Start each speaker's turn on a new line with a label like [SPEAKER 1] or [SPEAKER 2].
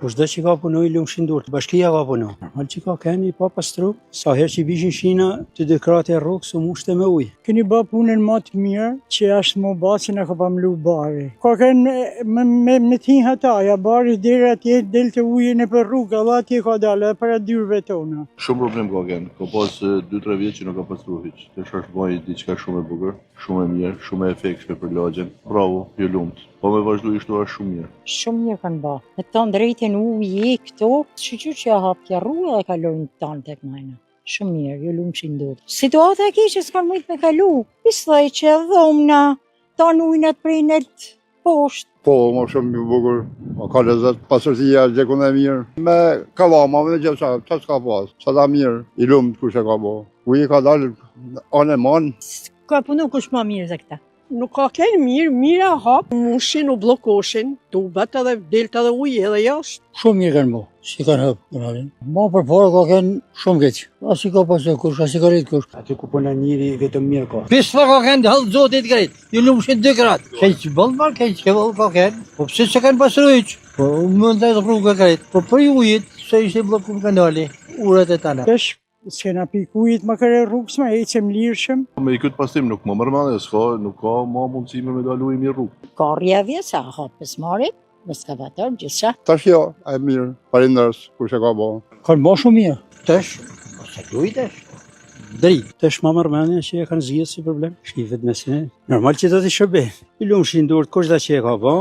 [SPEAKER 1] Kushdo që ka punu i lumshin durët, bashkia ka punu. Normal që ka keni pa pastru, sa herë që bishin shina të dëkrate rrugë su mushte me ujë.
[SPEAKER 2] Keni bë punën më të mirë që është më basi në ka pamlu bari. Ka kënë me t'hin hataja, bari deri atje del të ujën e për rrugë, edhe atje ka dalë edhe për dyrëve tona.
[SPEAKER 3] Shumë problem ka kënë, ka pas 2-3 vjetë që nuk ka pastru hiç. Tash është bëj diçka shumë e bukur, shumë e mirë, shumë e efektshme për lagjen. Bravo, ju lumt. Po me vazhdu ishtu është shumë mirë.
[SPEAKER 4] Shumë mirë kanë ba. Me të drejtën uji këto, shqyqyr që ja hapja rrugë e kalojnë tanë tek najna. Shumë mirë, ju lumshin durët. Situata e keqe s'kan mujt me kalu. Pisthoj që dhomna, tanë ujnat prinët poshtë.
[SPEAKER 5] Po, më shumë më bukur, ka lezet, pasërtia, gjekun e mirë. Me kavama, me gjitha, që s'ka pas, sa da mirë, i lumë kush e ka bo. Uji ka dalë, anë e manë.
[SPEAKER 4] Ka punu kush ma mirë ze këta.
[SPEAKER 6] Nuk ka kenë mirë, mira hap, mushin u blokoshin, tu bet edhe delta dhe ujë edhe jashtë.
[SPEAKER 1] Shumë mirë kanë bo, si kanë hëpë kanalin. Ma për para ka kenë shumë keq. Asi ka pasu kush, asi ka rritë kush. Aty ku puna njëri vetëm mirë ka.
[SPEAKER 7] Pisfa ka kenë halë zotit krejt, ju lumshin 2 kratë. Keq bëllë marë, keq bëllë ka kenë. Po pëse që kanë pasru iqë? Po më ndaj të rrugë krejt. Po për ju ujit, se ishte blokum kanali, uret e tana.
[SPEAKER 2] Pesh, s'kena pik ujit më kërë rrugës me ecem lirshëm.
[SPEAKER 3] Me i këtë pastim nuk më mërmane, nuk ka ma mundësime me dalu i mirë rrugë.
[SPEAKER 4] Ka rjevje sa hapës marit, me skavator, gjithësha.
[SPEAKER 5] Tash jo, e mirë, parindërës, kush e ka bo.
[SPEAKER 1] Kanë bo shumë mirë.
[SPEAKER 7] Tash, ose lujtesh. Dri.
[SPEAKER 1] Tash ma mërmane që e kanë zgjidhur si problem. Shqivet me se. Normal që do të shërbej. I lumshin durët kush da që e ka bo.